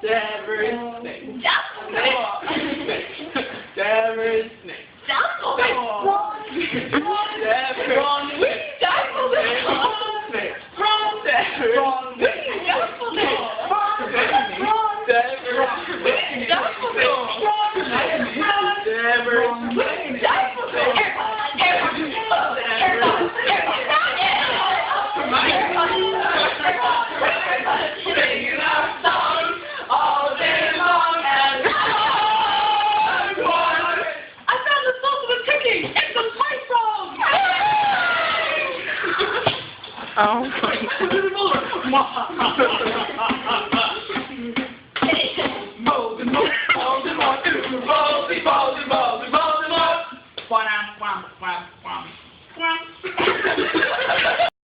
Severus Snape. Dumbledore. Severus Snape. Dumbledore. Ron Weasley. Dumbledore. Snape. Ron Severus. Ron Weasley. Dumbledore. Oh my God.